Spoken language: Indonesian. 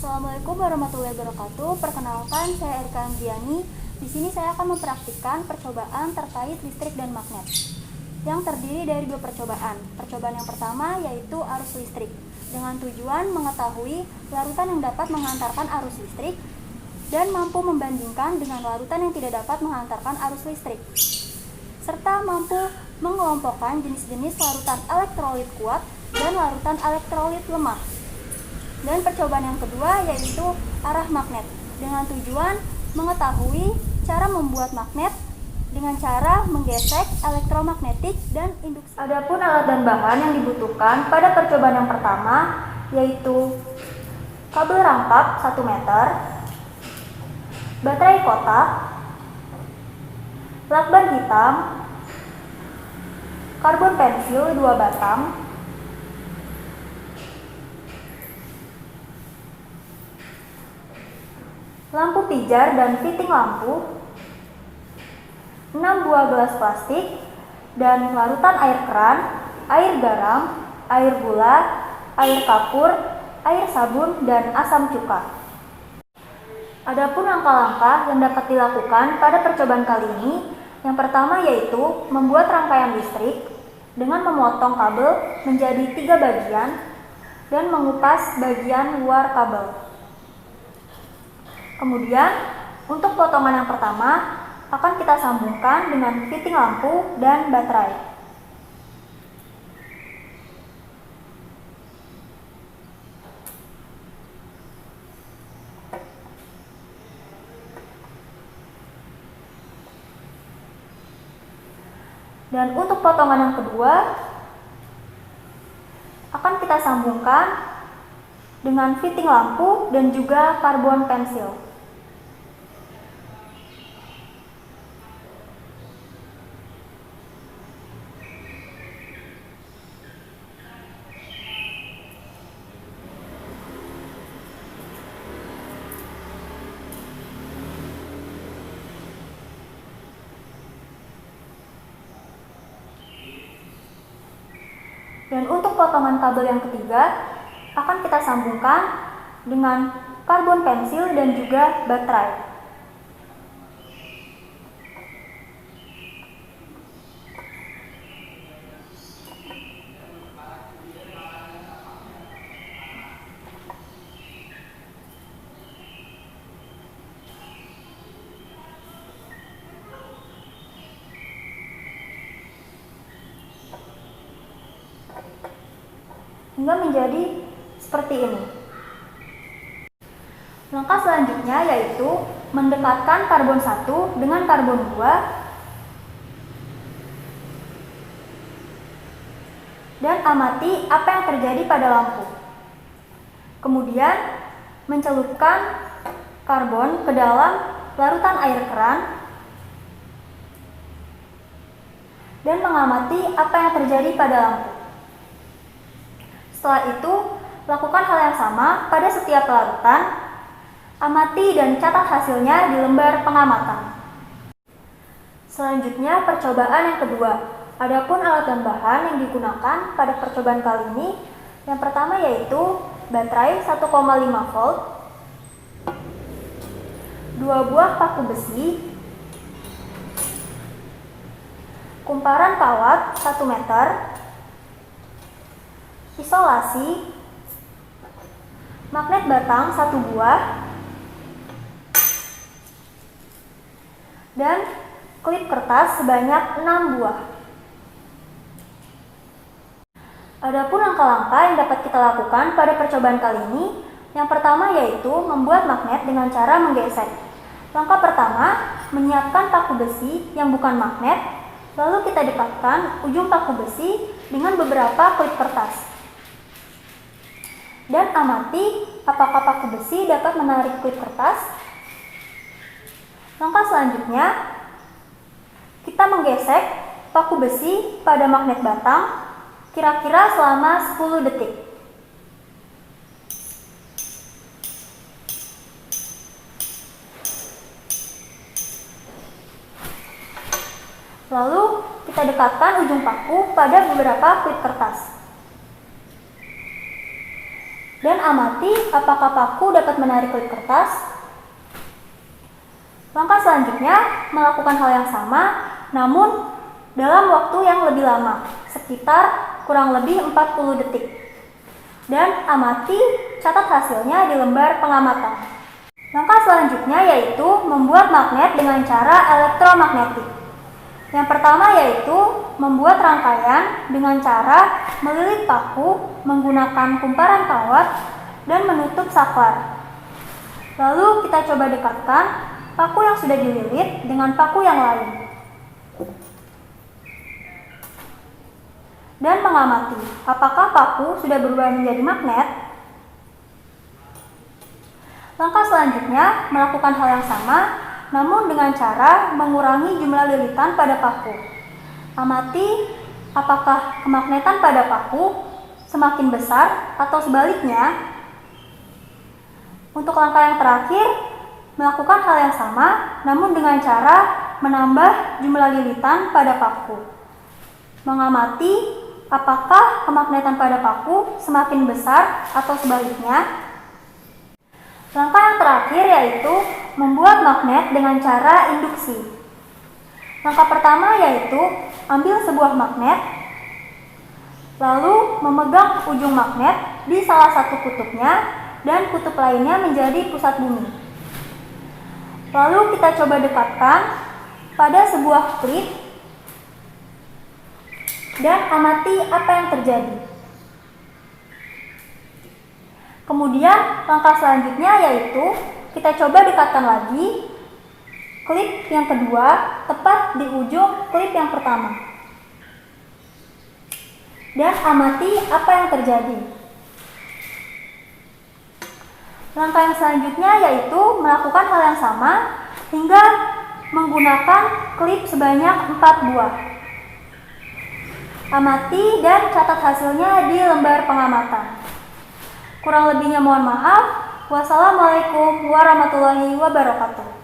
Assalamualaikum warahmatullahi wabarakatuh. Perkenalkan, saya Erika Andriani. Di sini saya akan mempraktikkan percobaan terkait listrik dan magnet yang terdiri dari dua percobaan. Percobaan yang pertama yaitu arus listrik dengan tujuan mengetahui larutan yang dapat menghantarkan arus listrik dan mampu membandingkan dengan larutan yang tidak dapat menghantarkan arus listrik, serta mampu mengelompokkan jenis-jenis larutan elektrolit kuat dan larutan elektrolit lemah. Dan percobaan yang kedua yaitu arah magnet dengan tujuan mengetahui cara membuat magnet dengan cara menggesek elektromagnetik dan induksi. Adapun alat dan bahan yang dibutuhkan pada percobaan yang pertama yaitu kabel rangkap 1 meter, baterai kotak, lakban hitam, karbon pensil 2 batang, lampu pijar dan fitting lampu, 6 buah gelas plastik, dan larutan air keran, air garam, air gula, air kapur, air sabun, dan asam cuka. Adapun langkah-langkah yang dapat dilakukan pada percobaan kali ini, yang pertama yaitu membuat rangkaian listrik dengan memotong kabel menjadi 3 bagian dan mengupas bagian luar kabel. Kemudian, untuk potongan yang pertama akan kita sambungkan dengan fitting lampu dan baterai. Dan untuk potongan yang kedua akan kita sambungkan dengan fitting lampu dan juga karbon pensil. Dan untuk potongan kabel yang ketiga akan kita sambungkan dengan karbon pensil dan juga baterai. Hingga menjadi seperti ini. Langkah selanjutnya yaitu mendekatkan karbon 1 dengan karbon 2 dan amati apa yang terjadi pada lampu. Kemudian mencelupkan karbon ke dalam larutan air keran dan mengamati apa yang terjadi pada lampu. Setelah itu, lakukan hal yang sama pada setiap larutan, amati dan catat hasilnya di lembar pengamatan. Selanjutnya, percobaan yang kedua. Adapun alat dan bahan yang digunakan pada percobaan kali ini, yang pertama yaitu baterai 1,5 volt, 2 buah paku besi, kumparan kawat 1 meter, isolasi, magnet batang 1 buah, dan klip kertas sebanyak 6 buah. Adapun langkah-langkah yang dapat kita lakukan pada percobaan kali ini, yang pertama yaitu membuat magnet dengan cara menggesek. Langkah pertama, menyiapkan paku besi yang bukan magnet, lalu kita dekatkan ujung paku besi dengan beberapa klip kertas. Dan amati apakah paku besi dapat menarik klip kertas. Langkah selanjutnya, kita menggesek paku besi pada magnet batang kira-kira selama 10 detik. Lalu kita dekatkan ujung paku pada beberapa klip kertas. Dan amati apakah paku dapat menarik klip kertas. Langkah selanjutnya, melakukan hal yang sama, namun dalam waktu yang lebih lama, sekitar kurang lebih 40 detik. Dan amati, catat hasilnya di lembar pengamatan. Langkah selanjutnya yaitu membuat magnet dengan cara elektromagnetik. Yang pertama yaitu membuat rangkaian dengan cara melilit paku menggunakan kumparan kawat dan menutup saklar. Lalu kita coba dekatkan paku yang sudah dililit dengan paku yang lain. Dan mengamati apakah paku sudah berubah menjadi magnet. Langkah selanjutnya melakukan hal yang sama, namun dengan cara mengurangi jumlah lilitan pada paku. Amati apakah kemagnetan pada paku semakin besar atau sebaliknya. Untuk langkah yang terakhir, melakukan hal yang sama, namun dengan cara menambah jumlah lilitan pada paku. Mengamati apakah kemagnetan pada paku semakin besar atau sebaliknya. Langkah yang terakhir yaitu membuat magnet dengan cara induksi. Langkah pertama yaitu ambil sebuah magnet, lalu memegang ujung magnet di salah satu kutubnya dan kutub lainnya menjadi pusat bumi. Lalu kita coba dekatkan pada sebuah klip dan amati apa yang terjadi. Kemudian langkah selanjutnya yaitu kita coba dekatkan lagi klip yang kedua tepat di ujung klip yang pertama. Dan amati apa yang terjadi. Langkah yang selanjutnya yaitu melakukan hal yang sama hingga menggunakan klip sebanyak 4 buah. Amati dan catat hasilnya di lembar pengamatan. Kurang lebihnya mohon maaf. Wassalamualaikum warahmatullahi wabarakatuh.